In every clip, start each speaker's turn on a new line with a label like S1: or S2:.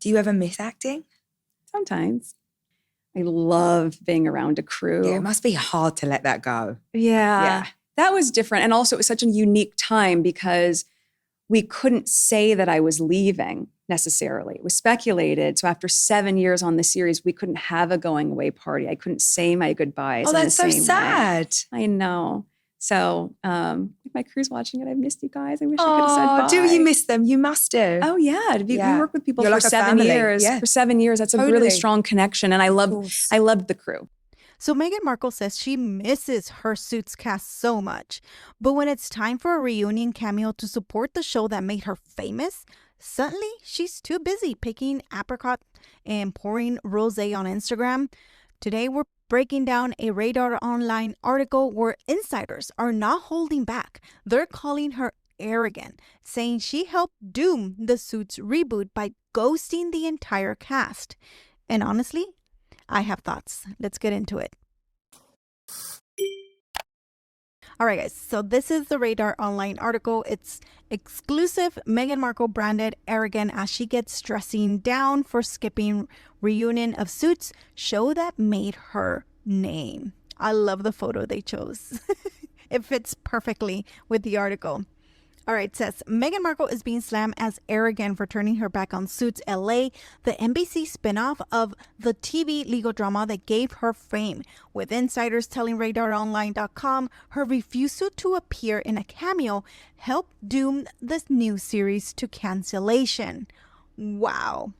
S1: Do you ever miss acting?
S2: Sometimes. I love being around a crew.
S1: Yeah, it must be hard to let that go.
S2: Yeah. That was different. And also it was such a unique time because we couldn't say that I was leaving necessarily. It was speculated. So after 7 years on the series, we couldn't have a going away party. I couldn't say my goodbyes.
S1: Oh, that's so sad.
S2: I know. So if my crew's watching it, I've missed you guys. I wish I could have said bye.
S1: Do you miss them? You must do.
S2: Oh, yeah. We worked with people
S1: You're
S2: for
S1: like
S2: 7 years.
S1: Yeah.
S2: For 7 years, that's a really strong connection. And I loved the crew.
S3: So Meghan Markle says she misses her Suits cast so much. But when it's time for a reunion cameo to support the show that made her famous, suddenly she's too busy picking apricot and pouring rosé on Instagram. Today, we're breaking down a Radar Online article where insiders are not holding back. They're calling her arrogant, saying she helped doom the Suits reboot by ghosting the entire cast. And honestly, I have thoughts. Let's get into it. All right, guys. So this is the Radar Online article. It's exclusive. Meghan Markle branded arrogant as she gets dressing down for skipping reunion of Suits, show that made her name. I love the photo they chose. It fits perfectly with the article. All right, it says, Meghan Markle is being slammed as arrogant for turning her back on Suits LA, the NBC spinoff of the TV legal drama that gave her fame, with insiders telling RadarOnline.com her refusal to appear in a cameo helped doom this new series to cancellation. Wow.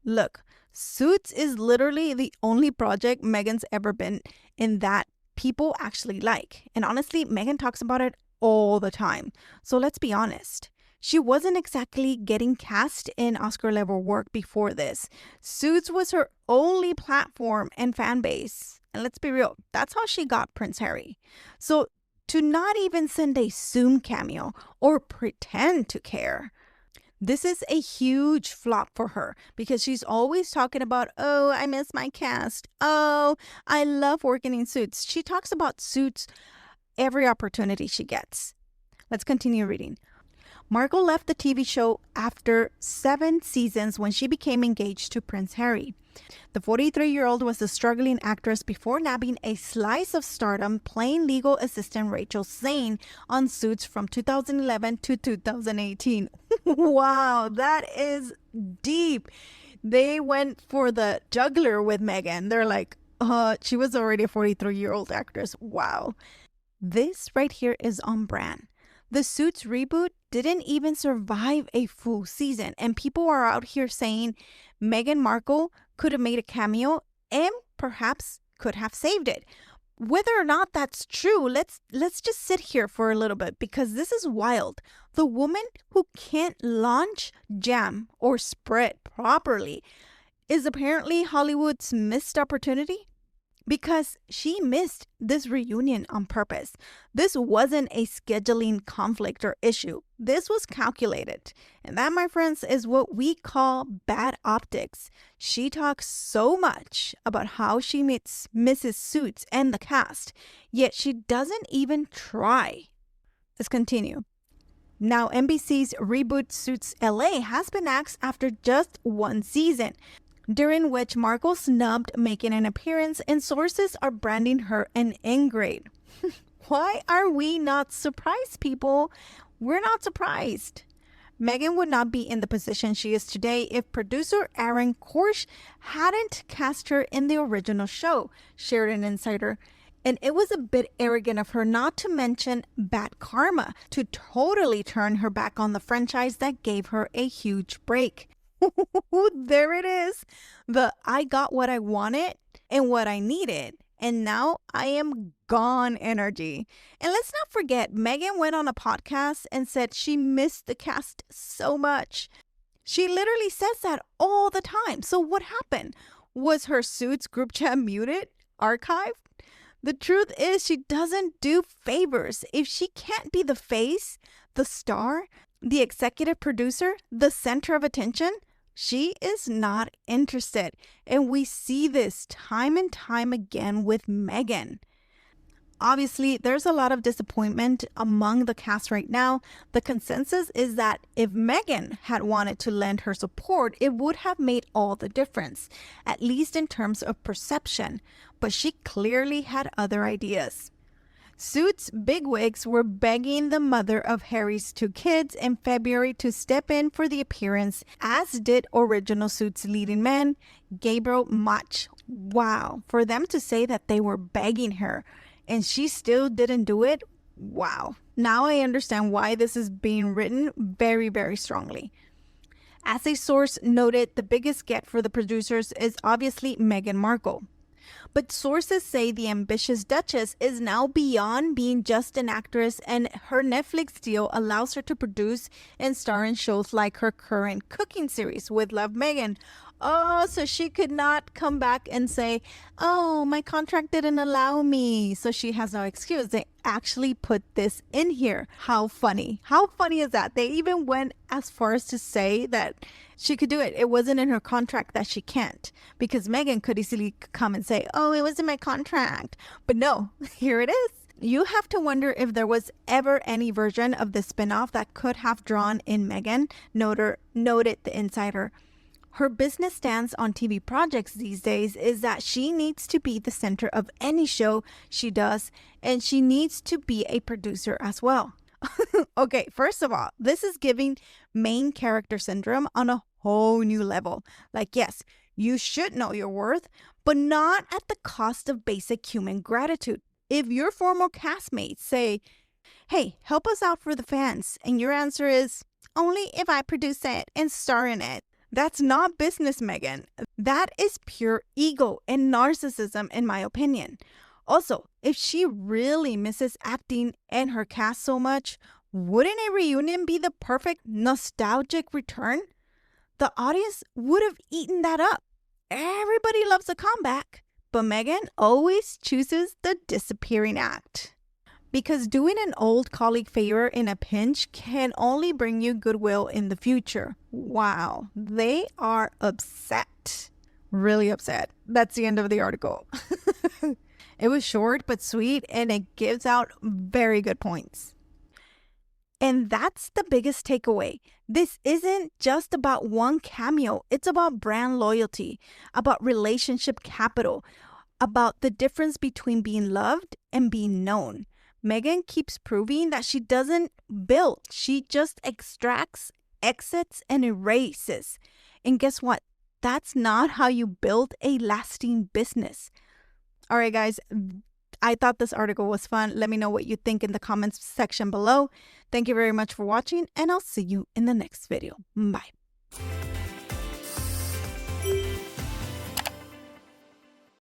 S3: Look, Suits is literally the only project Meghan's ever been in that people actually like. And honestly, Meghan talks about it all the time. So let's be honest. She wasn't exactly getting cast in Oscar-level work before this. Suits was her only platform and fan base. And let's be real, that's how she got Prince Harry. So to not even send a Zoom cameo or pretend to care, this is a huge flop for her because she's always talking about, oh, I miss my cast. Oh, I love working in Suits. She talks about Suits every opportunity she gets. Let's continue reading. Markle left the TV show after 7 seasons when she became engaged to Prince Harry. The 43-year-old was a struggling actress before nabbing a slice of stardom playing legal assistant Rachel Zane on Suits from 2011 to 2018. Wow, that is deep. They went for the juggler with Meghan. They're like, she was already a 43-year-old actress. Wow. This right here is on brand. The Suits reboot didn't even survive a full season, and people are out here saying Meghan Markle could have made a cameo and perhaps could have saved it. Whether or not that's true, let's just sit here for a little bit because this is wild. The woman who can't launch, jam, or spread properly is apparently Hollywood's missed opportunity. Because she missed this reunion on purpose. This wasn't a scheduling conflict or issue. This was calculated. And that, my friends, is what we call bad optics. She talks so much about how she misses Suits and the cast, yet she doesn't even try. Let's continue. Now, NBC's reboot Suits LA has been axed after just 1 season, during which Markle snubbed making an appearance, and sources are branding her an Ingrate. Why are we not surprised, people? We're not surprised. Meghan would not be in the position she is today if producer Aaron Korsh hadn't cast her in the original show, shared an insider. And it was a bit arrogant of her not to mention bad karma to totally turn her back on the franchise that gave her a huge break. There it is. The I got what I wanted and what I needed, and now I am gone energy. And let's not forget, Meghan went on a podcast and said she missed the cast so much. She literally says that all the time. So what happened? Was her Suits group chat muted? Archived? The truth is she doesn't do favors. If she can't be the face, the star, the executive producer, the center of attention, she is not interested. And we see this time and time again with Meghan. Obviously, there's a lot of disappointment among the cast right now. The consensus is that if Meghan had wanted to lend her support, it would have made all the difference, at least in terms of perception. But she clearly had other ideas. Suits bigwigs were begging the mother of Harry's 2 kids in February to step in for the appearance, as did original Suits leading man, Gabriel Mach. Wow, for them to say that they were begging her and she still didn't do it? Wow. Now I understand why this is being written very, very strongly. As a source noted, the biggest get for the producers is obviously Meghan Markle. But sources say the ambitious Duchess is now beyond being just an actress, and her Netflix deal allows her to produce and star in shows like her current cooking series with Love Meghan. Oh, so she could not come back and say, oh, my contract didn't allow me. So she has no excuse. They actually put this in here. How funny. How funny is that? They even went as far as to say that she could do it. It wasn't in her contract that she can't. Because Meghan could easily come and say, oh, it was in my contract. But no, here it is. You have to wonder if there was ever any version of the spinoff that could have drawn in Meghan, noted the insider. Her business stance on TV projects these days is that she needs to be the center of any show she does, and she needs to be a producer as well. Okay, first of all, this is giving main character syndrome on a whole new level. Like, yes, you should know your worth, but not at the cost of basic human gratitude. If your former castmates say, hey, help us out for the fans, and your answer is, only if I produce it and star in it, that's not business, Meghan. That is pure ego and narcissism, in my opinion. Also, if she really misses acting and her cast so much, wouldn't a reunion be the perfect nostalgic return? The audience would have eaten that up. Everybody loves a comeback, but Meghan always chooses the disappearing act. Because doing an old colleague favor in a pinch can only bring you goodwill in the future. Wow, they are upset. Really upset. That's the end of the article. It was short but sweet, and it gives out very good points. And that's the biggest takeaway. This isn't just about one cameo. It's about brand loyalty, about relationship capital, about the difference between being loved and being known. Meghan keeps proving that she doesn't build. She just extracts, exits, and erases. And guess what? That's not how you build a lasting business. All right, guys. I thought this article was fun. Let me know what you think in the comments section below. Thank you very much for watching, and I'll see you in the next video. Bye.